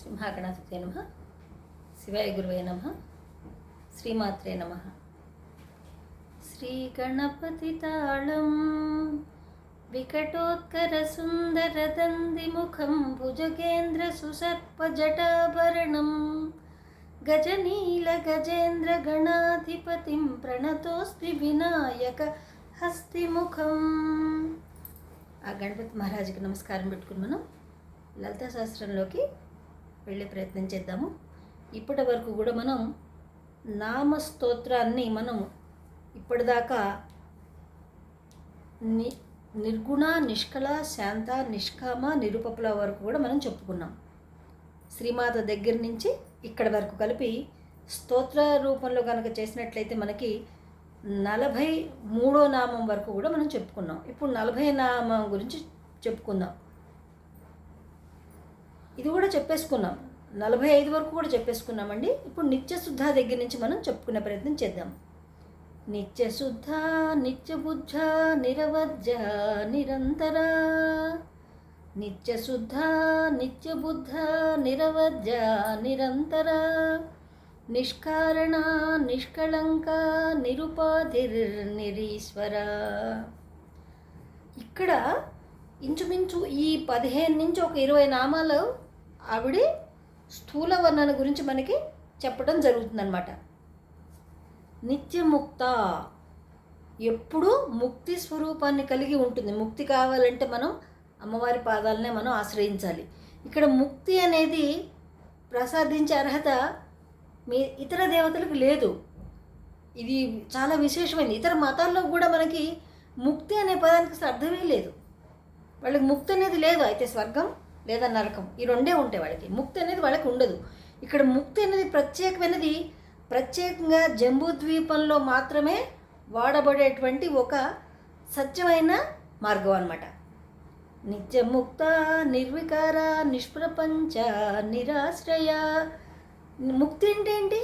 సింహాగణాధిపతే నమః. శివాయ గురువే నమః. శ్రీమాత్రే నమః. శ్రీగణపతి తాళం వికటోత్కర సుందర దందిముఖం భుజగేంద్ర సుసర్ప జటాభరణం గజనీల గజేంద్ర గణాధిపతిం ప్రణతోస్మి వినాయక హస్తిముఖం. ఆ గణపతి మహారాజుకి నమస్కారం పెట్టుకుని మనం లలితా శాస్త్రంలోకి వెళ్ళే ప్రయత్నం చేద్దాము. ఇప్పటి వరకు కూడా మనం నామస్తోత్రాన్ని మనం ఇప్పటిదాకా నిర్గుణ, నిష్కళ, శాంత, నిష్కామ, నిరుపపుల వరకు కూడా మనం చెప్పుకున్నాం. శ్రీమాత దగ్గర నుంచి ఇక్కడ వరకు కలిపి స్తోత్ర రూపంలో కనుక చేసినట్లయితే మనకి 43వ నామం వరకు కూడా మనం చెప్పుకున్నాం. ఇప్పుడు 40వ నామం గురించి చెప్పుకుందాం. ఇది కూడా చెప్పేసుకున్నాం, 45 వరకు కూడా చెప్పేసుకున్నామండి. ఇప్పుడు నిత్యశుద్ధ దగ్గర నుంచి మనం చెప్పుకునే ప్రయత్నం చేద్దాం. నిత్యశుద్ధ నిత్యబుద్ధ నిరవజ్జ నిరంతర, నిత్యశుద్ధ నిత్యబుద్ధ నిరవజ్జ నిరంతర, నిష్కారణ నిష్కళంక నిరుపాధిర్నిరీశ్వర. ఇక్కడ ఇంచుమించు ఈ 15 నుంచి ఒక 20 నామాలు ఆవిడ స్థూల వర్ణన గురించి మనకి చెప్పడం జరుగుతుందన్నమాట. నిత్యముక్త, ఎప్పుడూ ముక్తి స్వరూపాన్ని కలిగి ఉంటుంది. ముక్తి కావాలంటే మనం అమ్మవారి పాదాలనే మనం ఆశ్రయించాలి. ఇక్కడ ముక్తి అనేది ప్రసాదించే అర్హత మీ ఇతర దేవతలకు లేదు. ఇది చాలా విశేషమైనది. ఇతర మతాల్లో కూడా మనకి ముక్తి అనే పదానికి అసలు అర్థమే లేదు. వాళ్ళకి ముక్తి అనేది లేదు. అయితే స్వర్గం లేదా నరకం ఈ రెండే ఉంటాయి వాళ్ళకి. ముక్తి అనేది వాళ్ళకి ఉండదు. ఇక్కడ ముక్తి అనేది ప్రత్యేకమైనది. ప్రత్యేకంగా జంబూద్వీపంలో మాత్రమే వాడబడేటువంటి ఒక సత్యమైన మార్గం అన్నమాట. నిత్యముక్త నిర్వికార నిష్ప్రపంచ నిరాశ్రయ. ముక్తి అంటే ఏంటి?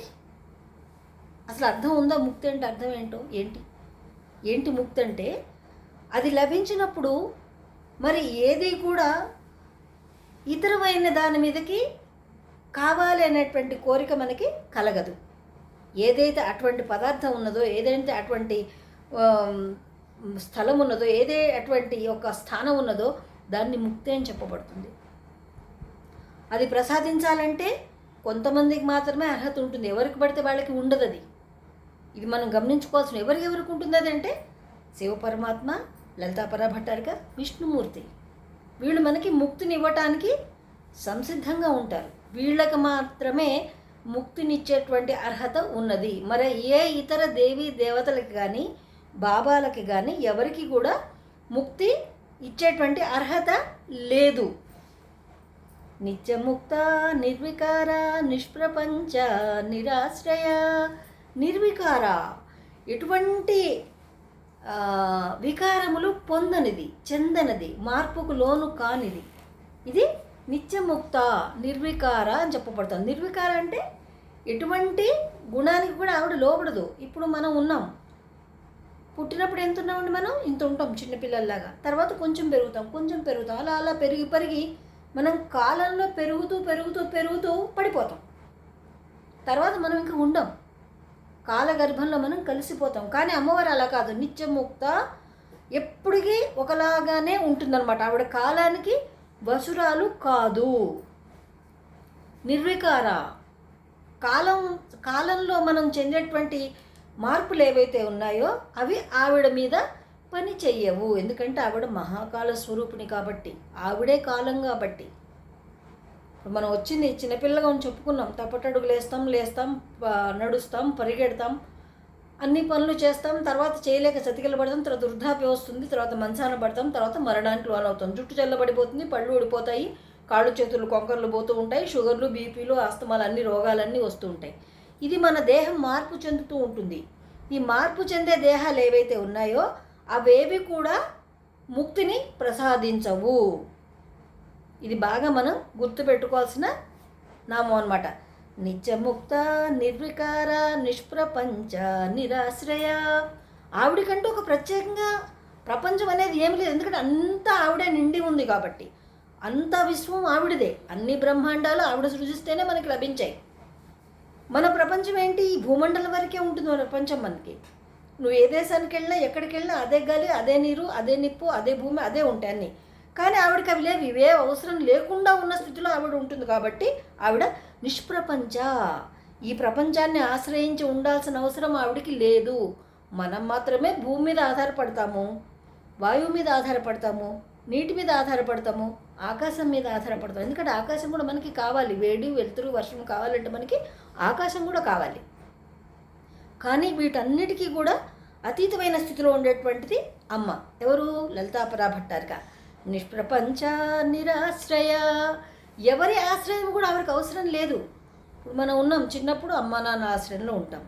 అసలు అర్థం ఉందా? ముక్తి అంటే అర్థం ఏంటో ఏంటి ముక్తి అంటే? అది లభించినప్పుడు మరి ఏది కూడా ఇతరమైన దాని మీదకి కావాలి అనేటువంటి కోరిక మనకి కలగదు. ఏదైతే అటువంటి పదార్థం ఉన్నదో, ఏదైతే అటువంటి స్థలం ఉన్నదో, అటువంటి ఒక స్థానం ఉన్నదో దాన్ని ముక్తి అని చెప్పబడుతుంది. అది ప్రసాదించాలంటే కొంతమందికి మాత్రమే అర్హత ఉంటుంది. ఎవరికి పడితే వాళ్ళకి ఉండదు. ఇది మనం గమనించుకోవాల్సిన. ఎవరికి ఉంటుంది అది అంటే శివ పరమాత్మ, లలితా పరాభట్టారిక, విష్ణుమూర్తి. వీళ్ళు మనకి ముక్తిని ఇవ్వటానికి సంసిద్ధంగా ఉంటారు. వీళ్ళకి మాత్రమే ముక్తినిచ్చేటువంటి అర్హత ఉన్నది. మరి ఏ ఇతర దేవీ దేవతలకి కానీ బాబాలకి కానీ ఎవరికి కూడా ముక్తి ఇచ్చేటువంటి అర్హత లేదు. నిత్యముక్త నిర్వికార నిష్ప్రపంచ నిరాశ్రయ. నిర్వికార, ఎటువంటి వికారములు పొందనిది, చెందనిది, మార్పుకు లోను కానిది. ఇది నిత్యముక్త నిర్వికార అని చెప్పబడుతుంది. నిర్వికార అంటే ఎటువంటి గుణానికి కూడా ఆవిడ లోబడదు. ఇప్పుడు మనం ఉన్నాం, పుట్టినప్పుడు ఎంత ఉన్నామండి? మనం ఇంత ఉంటాం చిన్నపిల్లల్లాగా. తర్వాత కొంచెం పెరుగుతాం. అలా పెరిగి మనం కాలంలో పెరుగుతూ పడిపోతాం. తర్వాత మనం ఇంకా ఉండం, కాలగర్భంలో మనం కలిసిపోతాం. కానీ అమ్మవారు అలా కాదు. నిత్యముక్త, ఎప్పటికీ ఒకలాగానే ఉంటుందన్నమాట. ఆవిడ కాలానికి వసురాలు కాదు. నిర్వికార, కాలంలో మనం చెందేటువంటి మార్పులు ఏవైతే ఉన్నాయో అవి ఆవిడ మీద పని చెయ్యవు. ఎందుకంటే ఆవిడ మహాకాల స్వరూపిణి కాబట్టి, ఆవిడే కాలం కాబట్టి. ఇప్పుడు మనం వచ్చింది చిన్నపిల్లగా అని చెప్పుకున్నాం. తప్పటడుగులు లేస్తాం, నడుస్తాం, పరిగెడతాం, అన్ని పనులు చేస్తాం. తర్వాత చేయలేక చతికిల పడతాం. తర్వాత వృద్ధాప్యం వస్తుంది. తర్వాత మంచాన పడతాం. తర్వాత మరణానికి లోనవుతాం. జుట్టు చల్లబడిపోతుంది, పళ్ళు ఊడిపోతాయి, కాళ్ళు చేతులు కొంకర్లు పోతూ ఉంటాయి, షుగర్లు, బీపీలు, ఆస్తమాలు, అన్ని రోగాలన్నీ వస్తూ ఉంటాయి. ఇది మన దేహం మార్పు చెందుతూ ఉంటుంది. ఈ మార్పు చెందే దేహాలు ఏవైతే ఉన్నాయో అవేవి కూడా ముక్తిని ప్రసాదించవు. ఇది బాగా మనం గుర్తుపెట్టుకోవాల్సిన నామం అన్నమాట. నిత్యముక్త నిర్వికార నిష్ప్రపంచ నిరాశ్రయ. ఆవిడకంటూ ఒక ప్రత్యేకంగా ప్రపంచం అనేది ఏమి లేదు. ఎందుకంటే అంతా ఆవిడే నిండి ఉంది కాబట్టి. అంత విశ్వం ఆవిడదే, అన్ని బ్రహ్మాండాలు ఆవిడ సృజిస్తేనే మనకి లభించాయి. మన ప్రపంచం ఏంటి? ఈ భూమండలం వరకే ఉంటుంది మన ప్రపంచం మనకి. నువ్వు ఏ దేశానికి వెళ్ళినా ఎక్కడికి వెళ్ళినా అదే గాలి, అదే నీరు, అదే నిప్పు, అదే భూమి, అదే ఉంటాయి అన్నీ. కానీ ఆవిడకి అవి లేవు, ఇవే అవసరం లేకుండా ఉన్న స్థితిలో ఆవిడ ఉంటుంది. కాబట్టి ఆవిడ నిష్ప్రపంచ. ఈ ప్రపంచాన్ని ఆశ్రయించి ఉండాల్సిన అవసరం ఆవిడికి లేదు. మనం మాత్రమే భూమి మీద ఆధారపడతాము, వాయువు మీద ఆధారపడతాము, నీటి మీద ఆధారపడతాము, ఆకాశం మీద ఆధారపడతాం. ఎందుకంటే ఆకాశం కూడా మనకి కావాలి, వేడి వెలుతురు వర్షం కావాలంటే మనకి ఆకాశం కూడా కావాలి. కానీ వీటన్నిటికీ కూడా అతీతమైన స్థితిలో ఉండేటువంటిది అమ్మ. ఎవరు? లలితాపరా భట్టారిక. నిష్ప్రపంచ నిరాశ్రయ. ఎవరి ఆశ్రయం కూడా ఆవిడకి అవసరం లేదు. ఇప్పుడు మనం ఉన్నాం, చిన్నప్పుడు అమ్మ నాన్న ఆశ్రయంలో ఉంటాం,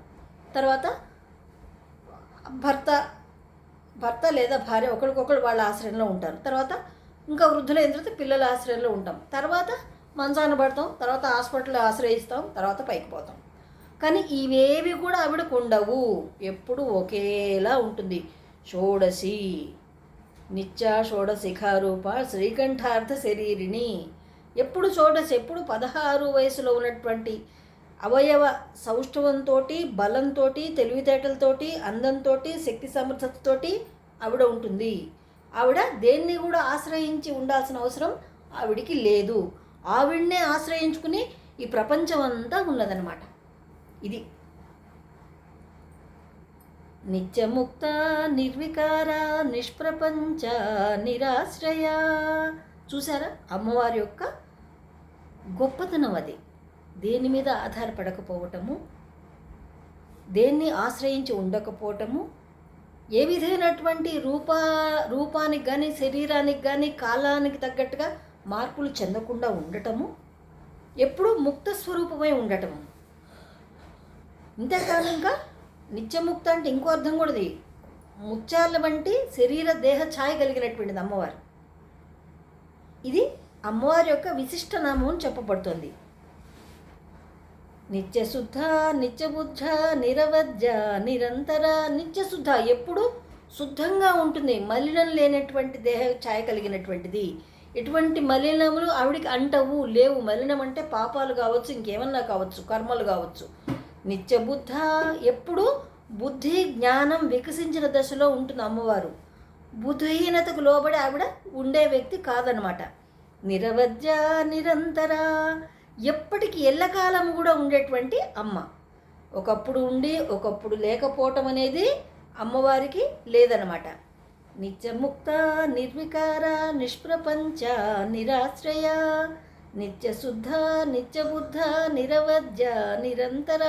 తర్వాత భర్త లేదా భార్య ఒకరికొకరు వాళ్ళ ఆశ్రయంలో ఉంటారు, తర్వాత ఇంకా వృద్ధులైన తర్వాత పిల్లల ఆశ్రయంలో ఉంటాం, తర్వాత మంచాన పడతాం, తర్వాత హాస్పిటల్లో ఆశ్రయిస్తాం, తర్వాత పైకి పోతాం. కానీ ఇవేవి కూడా ఆవిడకు ఉండవు, ఎప్పుడు ఒకేలా ఉంటుంది. షోడశి నిత్య షోడశిఖారూప శ్రీకంఠార్థ శరీరిణి. ఎప్పుడు షోడశి, ఎప్పుడు 16 వయసులో ఉన్నటువంటి అవయవ సౌష్ఠవంతో, బలంతో, తెలివితేటలతో, అందంతో, శక్తి సమర్థతతో ఆవిడ ఉంటుంది. ఆవిడ దేన్ని కూడా ఆశ్రయించి ఉండాల్సిన అవసరం ఆవిడికి లేదు. ఆవిడనే ఆశ్రయించుకుని ఈ ప్రపంచం అంతా ఉన్నదన్నమాట. ఇది నిత్యముక్త నిర్వికార నిష్ప్రపంచ నిరాశ్రయ. చూసారా అమ్మవారి యొక్క గొప్పతనం అది. దేని మీద ఆధారపడకపోవటము, దేన్ని ఆశ్రయించి ఉండకపోవటము, ఏ విధమైనటువంటి రూపానికి కానీ శరీరానికి కానీ కాలానికి తగ్గట్టుగా మార్పులు చెందకుండా ఉండటము, ఎప్పుడూ ముక్త స్వరూపమై ఉండటము. ఇంతకాలంగా నిత్యముక్త అంటే ఇంకో అర్థం కూడా ఇది, ముత్యాల వంటి శరీర దేహ ఛాయ కలిగినటువంటిది అమ్మవారు. ఇది అమ్మవారి యొక్క విశిష్ట నామం అని చెప్పబడుతుంది. నిత్యశుద్ధ నిత్యబుద్ధ నిరవధ్య నిరంతర. నిత్యశుద్ధ, ఎప్పుడు శుద్ధంగా ఉంటుంది, మలినం లేనటువంటి దేహ ఛాయ కలిగినటువంటిది. ఎటువంటి మలినములు ఆవిడికి అంటవు, లేవు. మలినం అంటే పాపాలు కావచ్చు, ఇంకేమన్నా కావచ్చు, కర్మలు కావచ్చు. నిత్యబుద్ధ, ఎప్పుడు బుద్ధి జ్ఞానం వికసించిన దశలో ఉంటుంది అమ్మవారు. బుద్ధిహీనతకు లోబడి ఆవిడ ఉండే వ్యక్తి కాదనమాట. నిరవధ్య నిరంతర, ఎప్పటికీ ఎల్లకాలం కూడా ఉండేటువంటి అమ్మ. ఒకప్పుడు ఉండి ఒకప్పుడు లేకపోవటం అనేది అమ్మవారికి లేదనమాట. నిత్యముక్త నిర్వికార నిష్ప్రపంచ నిరాశ్రయ నిత్యశుద్ధ నిత్యబుద్ధ నిరవధ్య నిరంతర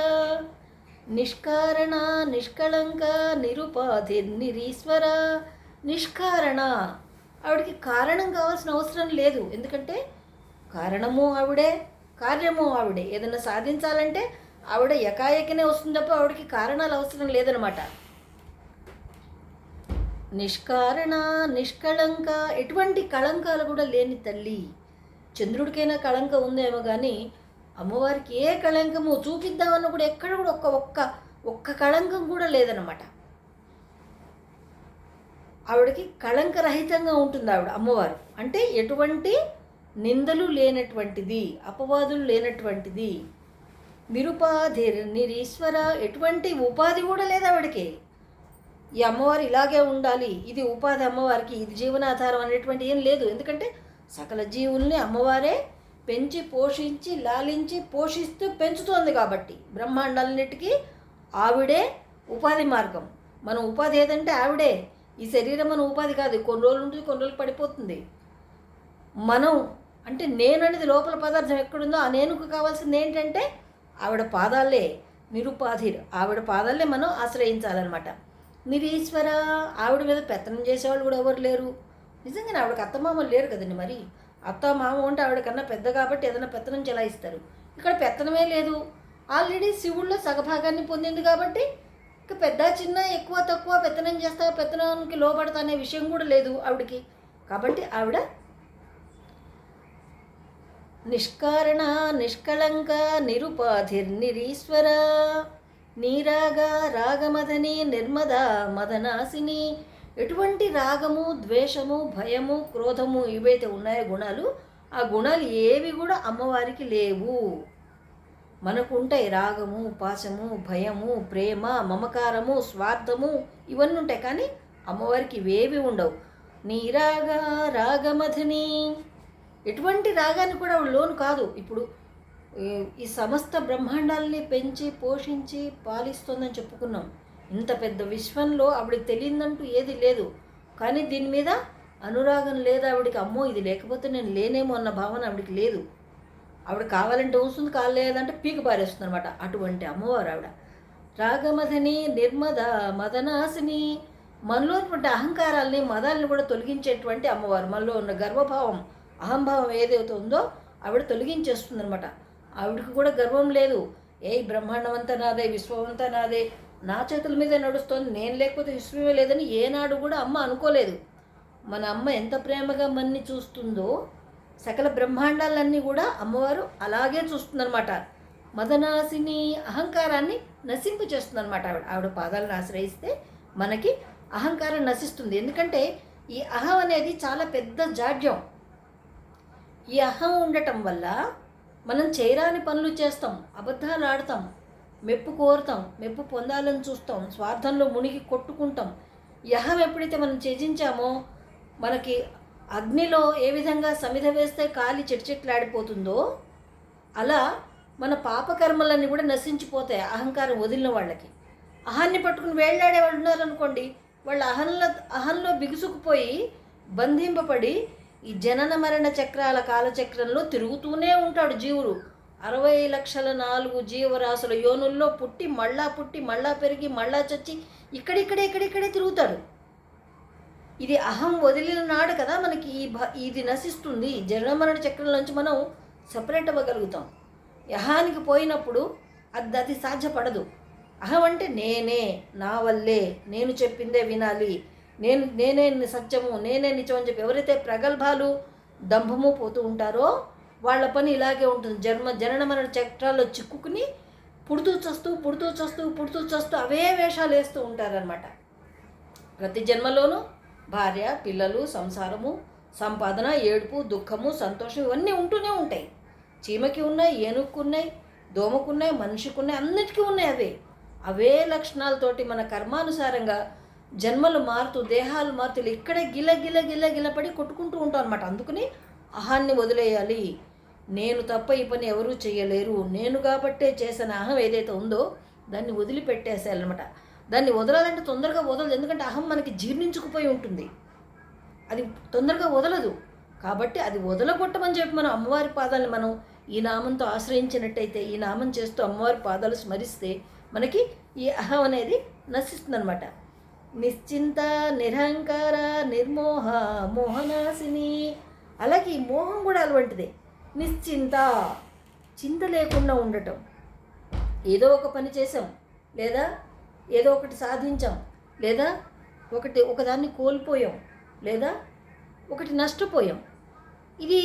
నిష్కారణ నిష్కళంక నిరుపాధి నిరీశ్వర. నిష్కారణ, ఆవిడకి కారణం కావాల్సిన అవసరం లేదు. ఎందుకంటే కారణము ఆవిడే, కార్యము ఆవిడే. ఏదైనా సాధించాలంటే ఆవిడ ఎకాయకనే వస్తుంది తప్ప ఆవిడకి కారణాలు అవసరం లేదనమాట. నిష్కారణ నిష్కళంక, ఎటువంటి కళంకాలు కూడా లేని తల్లి. చంద్రుడికైనా కళంక ఉందేమో కానీ అమ్మవారికి ఏ కళంకము చూపిద్దామన్నా కూడా ఎక్కడ కూడా ఒక్క కళంకం కూడా లేదనమాట. ఆవిడకి కళంకరహితంగా ఉంటుంది ఆవిడ అమ్మవారు. అంటే ఎటువంటి నిందలు లేనటువంటిది, అపవాదులు లేనటువంటిది. నిరుపాధి నిరీశ్వర, ఎటువంటి ఉపాధి కూడా లేదు ఆవిడకి. ఈ అమ్మవారు ఇలాగే ఉండాలి, ఇది ఉపాధి అమ్మవారికి, ఇది జీవనాధారం అనేటువంటి ఏం లేదు. ఎందుకంటే సకల జీవుల్ని అమ్మవారే పెంచి పోషించి లాలించి పోషిస్తూ పెంచుతోంది కాబట్టి బ్రహ్మాండాలన్నిటికీ ఆవిడే ఉపాధి మార్గం. మన ఉపాధి ఏదంటే ఆవిడే. ఈ శరీరం మన ఉపాధి కాదు, కొన్ని రోజులు ఉంటుంది, కొన్ని రోజులు పడిపోతుంది. మనం అంటే నేను అనేది లోపల పదార్థం ఎక్కడుందో ఆ నేనుకు కావాల్సింది ఏంటంటే ఆవిడ పాదాలే. నిరుపాధి, ఆవిడ పాదాలే మనం ఆశ్రయించాలన్నమాట. నిరీశ్వర, ఆవిడ మీద పెత్తనం చేసేవాళ్ళు కూడా ఎవరు లేరు. నిజంగానే ఆవిడకి అత్తమామలు లేరు కదండి. మరి అత్త మామ అంటే ఆవిడకన్నా పెద్ద కాబట్టి ఏదైనా పెత్తనం చెలాయిస్తారు. ఇక్కడ పెత్తనమే లేదు. ఆల్రెడీ శివుల్లో సగభాగాన్ని పొందింది కాబట్టి ఇక పెద్ద చిన్న ఎక్కువ తక్కువ పెత్తనం చేస్తా, పెత్తనానికి లోబడతా అనే విషయం కూడా లేదు ఆవిడకి. కాబట్టి ఆవిడ నిష్కారణ నిష్కళంక నిరుపాధిర్నిరీశ్వర నీరాగ రాగమదని నిర్మద మదనాశిని. ఎటువంటి రాగము ద్వేషము భయము క్రోధము ఇవైతే ఉన్నాయో గుణాలు ఆ గుణాలు ఏవి కూడా అమ్మవారికి లేవు. మనకు ఉంటాయి రాగము, పాశము, భయము, ప్రేమ, మమకారము, స్వార్థము, ఇవన్నీ ఉంటాయి. కానీ అమ్మవారికి ఇవేవి ఉండవు. నీరాగ రాగమథిని, ఎటువంటి రాగాన్ని కూడా ఆవిడ లోను కాదు. ఇప్పుడు ఈ సమస్త బ్రహ్మాండాల్ని పెంచి పోషించి పాలిస్తోందని చెప్పుకున్నాం. ఇంత పెద్ద విశ్వంలో ఆవిడకి తెలియదంటూ ఏది లేదు. కానీ దీని మీద అనురాగం లేదు ఆవిడికి. అమ్మో ఇది లేకపోతే నేను లేనేమో అన్న భావన ఆవిడికి లేదు. ఆవిడ కావాలంటే వస్తుంది, కాలేదంటే పీక పారేస్తుంది అనమాట. అటువంటి అమ్మవారు ఆవిడ. రాగమదని నిర్మద మదనాశిని, మనలో ఉన్నటువంటి అహంకారాల్ని మదాల్ని కూడా తొలగించేటువంటి అమ్మవారు. మనలో ఉన్న గర్వభావం అహంభావం ఏదైతే ఉందో ఆవిడ తొలగించేస్తుంది అనమాట. ఆవిడకి కూడా గర్వం లేదు. బ్రహ్మాండం అంతా నాదే, విశ్వం అంతా నాదే, నా చేతుల మీదే నడుస్తోంది, నేను లేకపోతే విశ్వమే లేదని ఏనాడు కూడా అమ్మ అనుకోలేదు. మన అమ్మ ఎంత ప్రేమగా మన్ని చూస్తుందో సకల బ్రహ్మాండాలన్నీ కూడా అమ్మవారు అలాగే చూస్తుందన్నమాట. మదనాశిని, అహంకారాన్ని నశింపు చేస్తుందన్నమాట ఆవిడ పాదాలను ఆశ్రయిస్తే మనకి అహంకారం నశిస్తుంది. ఎందుకంటే ఈ అహం అనేది చాలా పెద్ద జాడ్యం. ఈ అహం ఉండటం వల్ల మనం చేయరాని పనులు చేస్తాం, అబద్ధాలు ఆడతాం, మెప్పు కోరుతాం, మెప్పు పొందాలని చూస్తాం, స్వార్థంలో మునిగి కొట్టుకుంటాం. ఈ అహం ఎప్పుడైతే మనం త్యజించామో మనకి అగ్నిలో ఏ విధంగా సమిధ వేస్తే కాలి చెట్చెట్లాడిపోతుందో అలా మన పాపకర్మలన్నీ కూడా నశించిపోతాయి అహంకారం వదిలిన వాళ్ళకి. అహాన్ని పట్టుకుని వేళ్లాడే వాళ్ళు ఉన్నారనుకోండి, వాళ్ళు అహంలో బిగుసుకుపోయి బంధింపబడి ఈ జనన మరణ చక్రాల కాలచక్రంలో తిరుగుతూనే ఉంటాడు జీవుడు. 60,04,000 జీవరాశుల యోనుల్లో పుట్టి మళ్ళా పెరిగి మళ్ళా చచ్చి ఇక్కడే తిరుగుతాడు. ఇది అహం వదిలిన నాడు కదా మనకి ఇది నశిస్తుంది. జనన మరణ చక్రంలోంచి మనం సపరేట్ అవ్వగలుగుతాం. అహానికి పోయినప్పుడు అది సాధ్యపడదు. అహం అంటే నేనే, నా వల్లే, నేను చెప్పిందే వినాలి, నేనే సత్యము, నేనే నిజం అని చెప్పి ఎవరైతే ప్రగల్భాలు దంభము పోతూ ఉంటారో వాళ్ళ పని ఇలాగే ఉంటుంది. జనన మరణ చక్రాల్లో చిక్కుకుని పుడుతూ చస్తూ అవే వేషాలు వేస్తూ ఉంటారనమాట. ప్రతి జన్మలోనూ భార్య, పిల్లలు, సంసారము, సంపాదన, ఏడుపు, దుఃఖము, సంతోషం ఇవన్నీ ఉంటూనే ఉంటాయి. చీమకి ఉన్నాయి, ఏనుగుకున్నాయి, దోమకున్నాయి, మనిషికి ఉన్నాయి, అన్నిటికీ ఉన్నాయి. అవే లక్షణాలతోటి మన కర్మానుసారంగా జన్మలు మారుతూ దేహాలు మారుతూ ఇక్కడే గిలపడి కొట్టుకుంటూ ఉంటాం అనమాట. అందుకని అహాన్ని వదిలేయాలి. నేను తప్ప ఈ పని ఎవరూ చేయలేరు, నేను కాబట్టే చేసిన అహం ఏదైతే ఉందో దాన్ని వదిలిపెట్టేసేయాలన్నమాట. దాన్ని వదలాలంటే తొందరగా వదలదు. ఎందుకంటే అహం మనకి జీర్ణించుకుపోయి ఉంటుంది, అది తొందరగా వదలదు. కాబట్టి అది వదలగొట్టమని చెప్పి మనం అమ్మవారి పాదాలను మనం ఈ నామంతో ఆశ్రయించినట్టయితే, ఈ నామం చేస్తూ అమ్మవారి పాదాలు స్మరిస్తే మనకి ఈ అహం అనేది నశిస్తుంది అనమాట. నిశ్చింత నిరహంకార నిర్మోహ మోహనాశిని. అలాగే ఈ మోహం కూడా అటువంటిదే. నిశ్చింత, చింత లేకుండా ఉండటం. ఏదో ఒక పని చేసాం, లేదా ఏదో ఒకటి సాధించాం, లేదా ఒకదాన్ని కోల్పోయాం, లేదా ఒకటి నష్టపోయాం. ఇది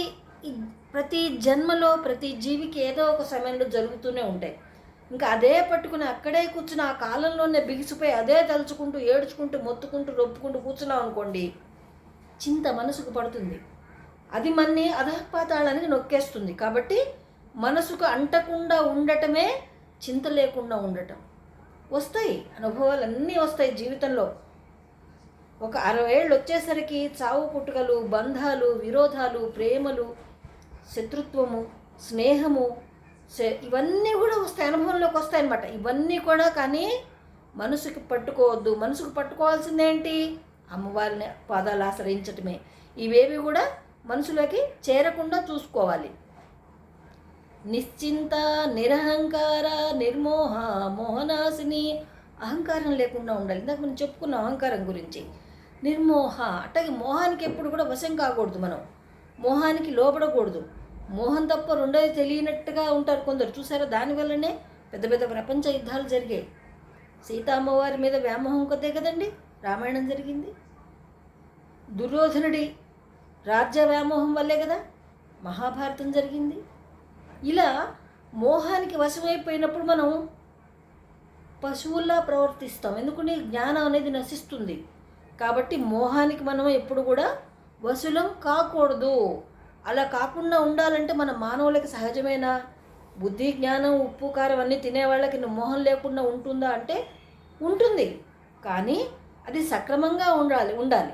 ప్రతి జన్మలో ప్రతి జీవికి ఏదో ఒక సమయంలో జరుగుతూనే ఉంటాయి. ఇంకా అదే పట్టుకుని అక్కడే కూర్చుని ఆ కాలంలోనే బిగిసిపోయి అదే తలుచుకుంటూ ఏడ్చుకుంటూ మొత్తుకుంటూ రొప్పుకుంటూ కూర్చున్నాం అనుకోండి, చింత మనసుకు పడుతుంది. అది మన్ని అధఃపాతాళానికి నొక్కేస్తుంది. కాబట్టి మనసుకు అంటకుండా ఉండటమే చింత లేకుండా ఉండటం. వస్తాయి అనుభవాలు అన్నీ వస్తాయి జీవితంలో. ఒక 60 ఏళ్ళు వచ్చేసరికి చావు పుట్టుకలు, బంధాలు, విరోధాలు, ప్రేమలు, శత్రుత్వము, స్నేహము, ఇవన్నీ కూడా వస్తాయి, అనుభవంలోకి వస్తాయి అన్నమాట. ఇవన్నీ కూడా కానీ మనసుకి పట్టుకోవద్దు. మనసుకు పట్టుకోవాల్సిందేంటి? అమ్మవారిని పాదాలు ఆశ్రయించటమే. ఇవేవి కూడా మనసులోకి చేరకుండా చూసుకోవాలి. నిశ్చింత నిరహంకార నిర్మోహ మోహనాశిని. అహంకారం లేకుండా ఉండాలి. ఇందాక మనం చెప్పుకున్నాం అహంకారం గురించి. నిర్మోహ, అట్టకి మోహానికి ఎప్పుడు కూడా వశం కాకూడదు. మనం మోహానికి లోపడకూడదు. మోహం తప్ప రెండోది తెలియనట్టుగా ఉంటారు కొందరు, చూసారా? దానివల్లనే పెద్ద పెద్ద ప్రపంచ యుద్ధాలు జరిగాయి. సీతామ్మవారి మీద వ్యామోహం కొద్దే కదండి రామాయణం జరిగింది. దుర్యోధనుడి రాజ్య వ్యామోహం వల్లే కదా మహాభారతం జరిగింది. ఇలా మోహానికి వశమైపోయినప్పుడు మనం పశువుల్లా ప్రవర్తిస్తాం. ఎందుకంటే జ్ఞానం అనేది నశిస్తుంది. కాబట్టి మోహానికి మనం ఎప్పుడు కూడా వశులం కాకూడదు. అలా కాకుండా ఉండాలంటే మన మానవులకి సహజమైన బుద్ధి జ్ఞానం ఉప్పు కారం అన్నీ తినేవాళ్ళకి మోహం లేకుండా ఉంటుందా అంటే ఉంటుంది. కానీ అది సక్రమంగా ఉండాలి.